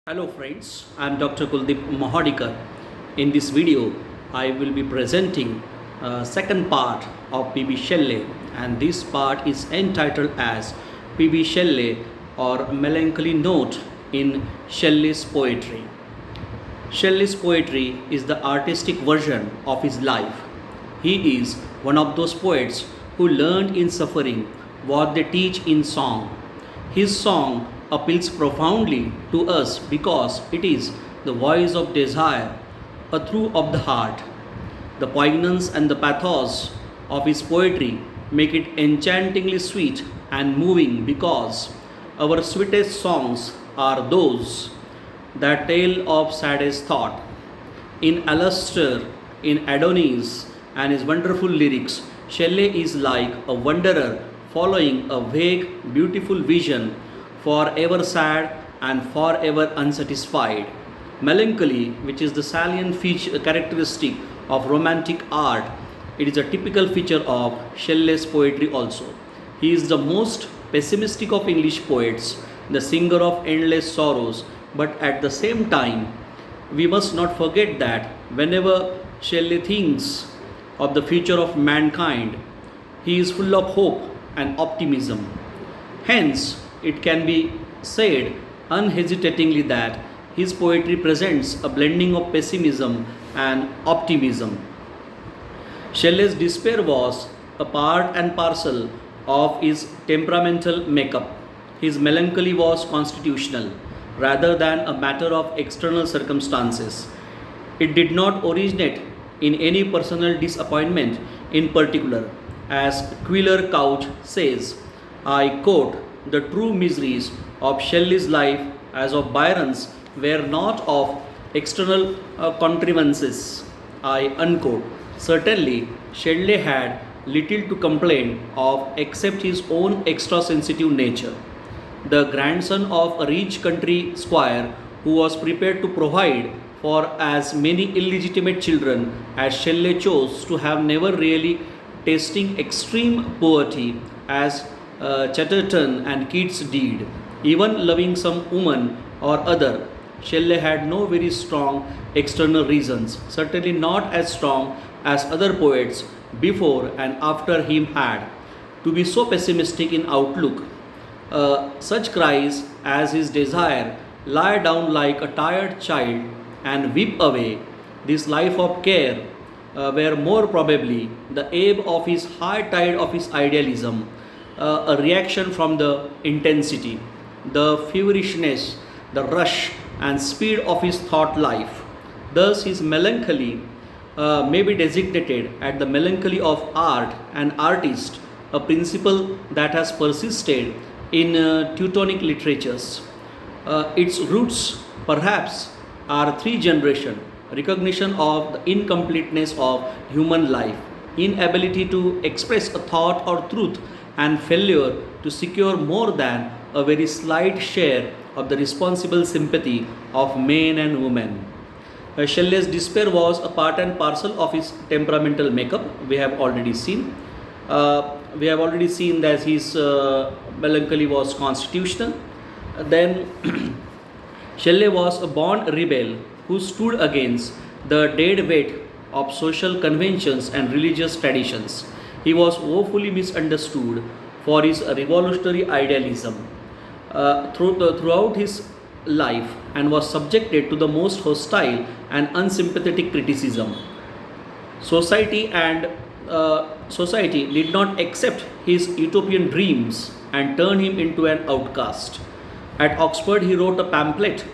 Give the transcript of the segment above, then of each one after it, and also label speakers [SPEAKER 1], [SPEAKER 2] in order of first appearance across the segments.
[SPEAKER 1] Hello friends, I am Dr. Kuldeep Mohadikar. In this video, I will be presenting second part of P.B. Shelley, and this part is entitled as P.B. Shelley or Melancholy Note in Shelley's Poetry. Shelley's poetry is the artistic version of his life. He is one of those poets who learned in suffering what they teach in song. His song appeals profoundly to us because it is the voice of desire, a through of the heart. The poignance and the pathos of his poetry make it enchantingly sweet and moving because our sweetest songs are those that tale of saddest thought. In Alastor, in Adonis, and his wonderful lyrics, Shelley is like a wanderer following a vague, beautiful vision, forever sad and forever unsatisfied. Melancholy, which is the salient feature, characteristic of romantic art, it is a typical feature of Shelley's poetry also. He is the most pessimistic of English poets, the singer of endless sorrows, but at the same time, we must not forget that whenever Shelley thinks of the future of mankind, he is full of hope and optimism. Hence, it can be said unhesitatingly that his poetry presents a blending of pessimism and optimism. Shelley's despair was a part and parcel of his temperamental makeup. His melancholy was constitutional rather than a matter of external circumstances. It did not originate in any personal disappointment in particular. As Quiller Couch says, I quote, the true miseries of Shelley's life as of Byron's were not of external contrivances. I unquote. Certainly, Shelley had little to complain of except his own extra sensitive nature. The grandson of a rich country squire who was prepared to provide for as many illegitimate children as Shelley chose to have never really tasting extreme poverty as Chatterton and Keats did. Even loving some woman or other, Shelley had no very strong external reasons, certainly not as strong as other poets before and after him had, to be so pessimistic in outlook. Such cries as his desire lie down like a tired child and weep away this life of care were more probably the ebb of his high tide of his idealism, a reaction from the intensity, the feverishness, the rush and speed of his thought life. Thus, his melancholy may be designated as the melancholy of art and artist, a principle that has persisted in Teutonic literatures. Its roots, perhaps, are three generations recognition of the incompleteness of human life, inability to express a thought or truth, and failure to secure more than a very slight share of the responsible sympathy of men and women. Shelley's despair was a part and parcel of his temperamental makeup. We have already seen. That his melancholy was constitutional. Then Shelley was a born rebel who stood against the dead weight of social conventions and religious traditions. He was woefully misunderstood for his revolutionary idealism throughout his life and was subjected to the most hostile and unsympathetic criticism. Society did not accept his utopian dreams and turned him into an outcast. At Oxford, he wrote a pamphlet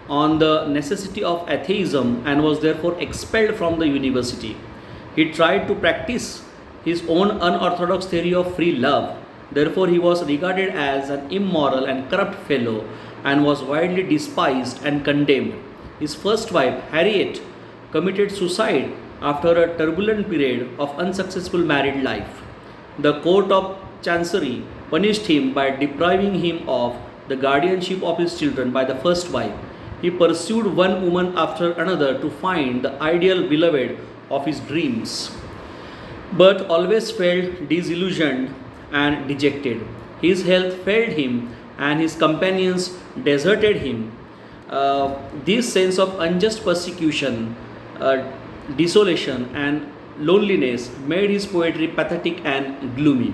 [SPEAKER 1] on the necessity of atheism and was therefore expelled from the university. He tried to practice his own unorthodox theory of free love. Therefore, he was regarded as an immoral and corrupt fellow and was widely despised and condemned. His first wife, Harriet, committed suicide after a turbulent period of unsuccessful married life. The Court of Chancery punished him by depriving him of the guardianship of his children by the first wife. He pursued one woman after another to find the ideal beloved of his dreams, but always felt disillusioned and dejected. His health failed him, and his companions deserted him. This sense of unjust persecution, uh, desolation, and loneliness made his poetry pathetic and gloomy.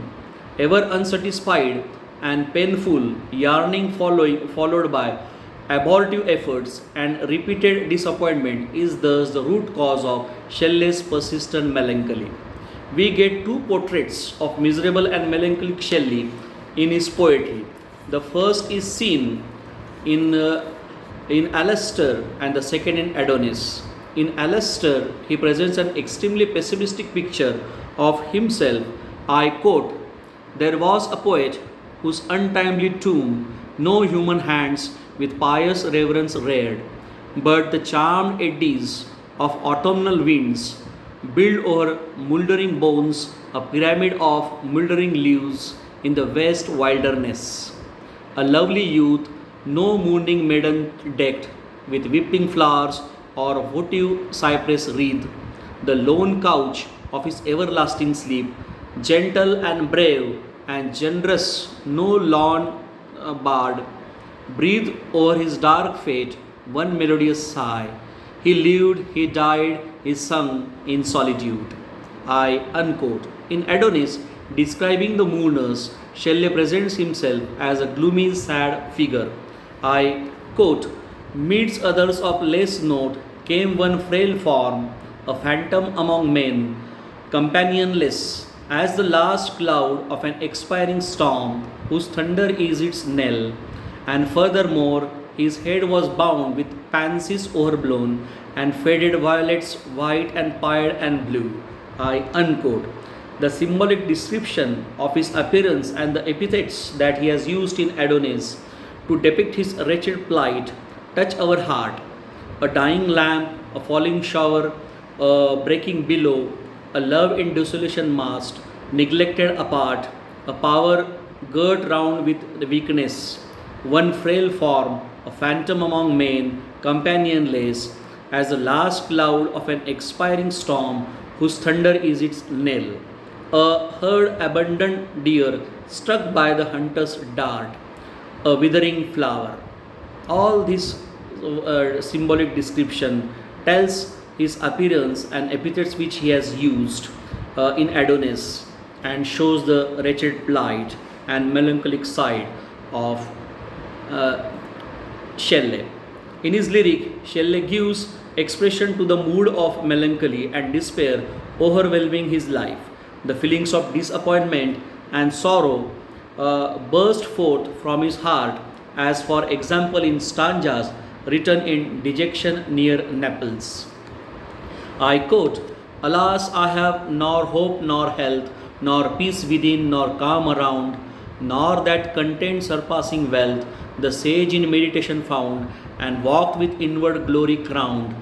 [SPEAKER 1] Ever unsatisfied and painful yearning followed by abortive efforts and repeated disappointment is thus the root cause of Shelley's persistent melancholy. We get two portraits of miserable and melancholic Shelley in his poetry. The first is seen in Alastair and the second in Adonis. In Alastair, he presents an extremely pessimistic picture of himself. I quote, "There was a poet whose untimely tomb no human hands with pious reverence reared, but the charmed eddies of autumnal winds build over mouldering bones a pyramid of mouldering leaves in the vast wilderness. A lovely youth, no mourning maiden decked with weeping flowers or votive cypress wreath, the lone couch of his everlasting sleep, gentle and brave and generous, no lorn bard, breathed over his dark fate one melodious sigh. He lived, he died, he sung in solitude." I unquote. In Adonis, describing the mourners, Shelley presents himself as a gloomy, sad figure. I quote, "Midst others of less note came one frail form, a phantom among men, companionless as the last cloud of an expiring storm, whose thunder is its knell. And furthermore, his head was bound with pansies overblown, and faded violets white and pied and blue." I unquote. The symbolic description of his appearance and the epithets that he has used in Adonis to depict his wretched plight touch our heart. A dying lamp, a falling shower, a breaking billow, a love in desolation masked, neglected apart, a power girt round with weakness, one frail form, a phantom among men, companionless, as the last cloud of an expiring storm, whose thunder is its knell. A herd abandoned deer struck by the hunter's dart, a withering flower. All this symbolic description tells his appearance and epithets which he has used in Adonis, and shows the wretched plight and melancholic side of Shelley. In his lyric, Shelley gives expression to the mood of melancholy and despair overwhelming his life. The feelings of disappointment and sorrow burst forth from his heart, as for example in stanzas written in dejection near Naples. I quote, "Alas, I have nor hope nor health, nor peace within, nor calm around, nor that content surpassing wealth the sage in meditation found, and walked with inward glory crowned,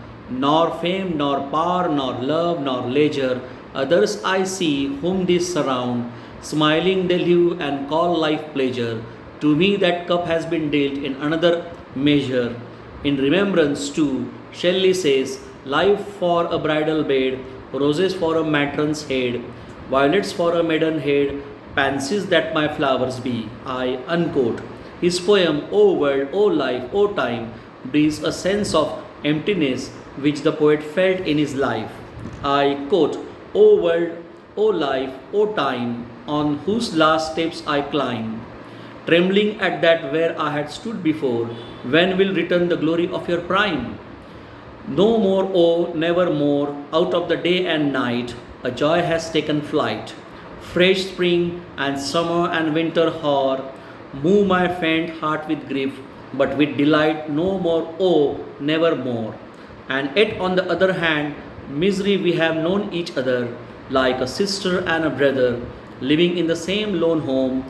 [SPEAKER 1] nor fame, nor power, nor love, nor leisure, others I see whom these surround, smiling they live and call life pleasure. To me that cup has been dealt in another measure. In remembrance too, Shelley says, life for a bridal bed, roses for a matron's head, violets for a maiden head, pansies that my flowers be." I unquote. His poem, O World, O Life, O Time, breathes a sense of emptiness which the poet felt in his life. I quote, "O world, O life, O time, on whose last steps I climb, trembling at that where I had stood before, when will return the glory of your prime? No more, oh, never more, out of the day and night, a joy has taken flight. Fresh spring and summer and winter hoar move my faint heart with grief, but with delight no more, oh, never more. And yet on the other hand, misery we have known each other, like a sister and a brother, living in the same lone home.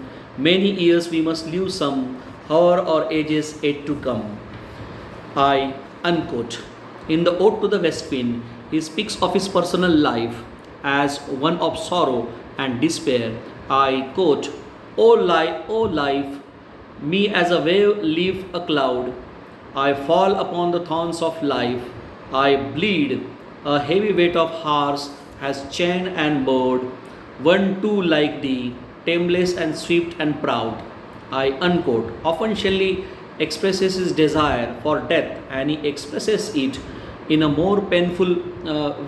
[SPEAKER 1] Many years we must live some, however our ages yet to come." I unquote. In the Ode to the West Wind, he speaks of his personal life as one of sorrow and despair. I quote, O life, me as a wave leave a cloud. I fall upon the thorns of life. I bleed. A heavy weight of hearts has chained and bowed. One too like thee, tameless and swift and proud." I unquote. Often Shelley expresses his desire for death, and he expresses it in a more painful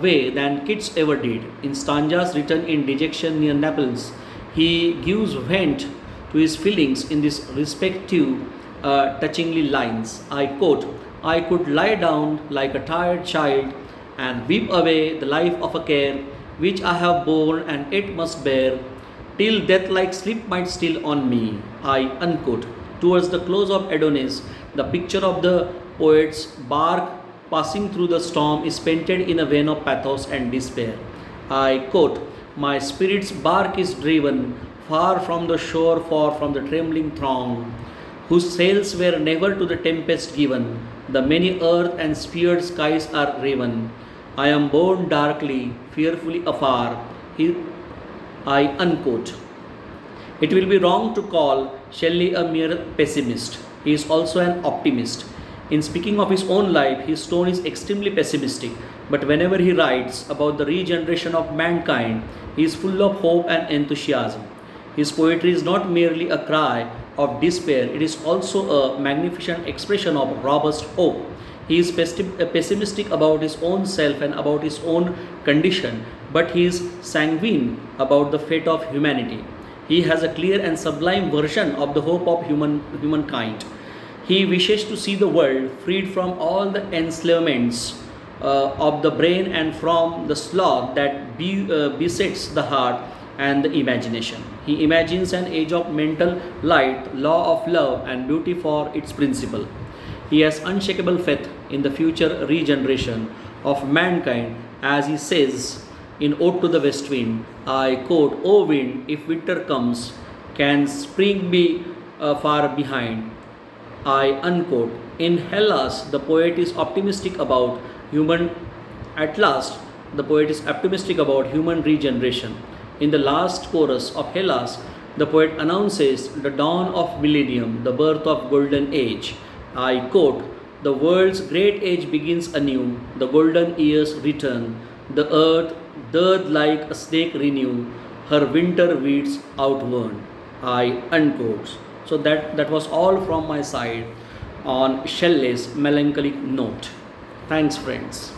[SPEAKER 1] way than Keats ever did. In stanzas written in dejection near Naples, he gives vent to his feelings in these respective touchingly lines. I quote, I could lie down like a tired child and weep away the life of a care which I have borne and it must bear, till death like sleep might steal on me. I unquote. Towards the close of Adonis, the picture of the poet's bark passing through the storm is painted in a vein of pathos and despair. I quote, my spirit's bark is driven far from the shore, far from the trembling throng, whose sails were never to the tempest given. The many earth and sphered skies are raven. I am borne darkly, fearfully afar. I unquote. It will be wrong to call Shelley a mere pessimist. He is also an optimist. In speaking of his own life, his tone is extremely pessimistic, but whenever he writes about the regeneration of mankind, he is full of hope and enthusiasm. His poetry is not merely a cry of despair, it is also a magnificent expression of robust hope. He is pessimistic about his own self and about his own condition, but he is sanguine about the fate of humanity. He has a clear and sublime version of the hope of humankind. He wishes to see the world freed from all the enslavements of the brain and from the sloth that besets the heart and the imagination. He imagines an age of mental light, law of love, and beauty for its principle. He has unshakable faith in the future regeneration of mankind, as he says in Ode to the West Wind. I quote, O wind, if winter comes, can spring be far behind? I unquote. In Hellas, the poet is optimistic about human, at last, the poet is optimistic about human regeneration. In the last chorus of Hellas, the poet announces the dawn of millennium, the birth of golden age. I quote, the world's great age begins anew, the golden years return, the earth doth like a snake renew, her winter weeds outworn. I unquote. So that was all from my side on Shelley's melancholic note. Thanks, friends.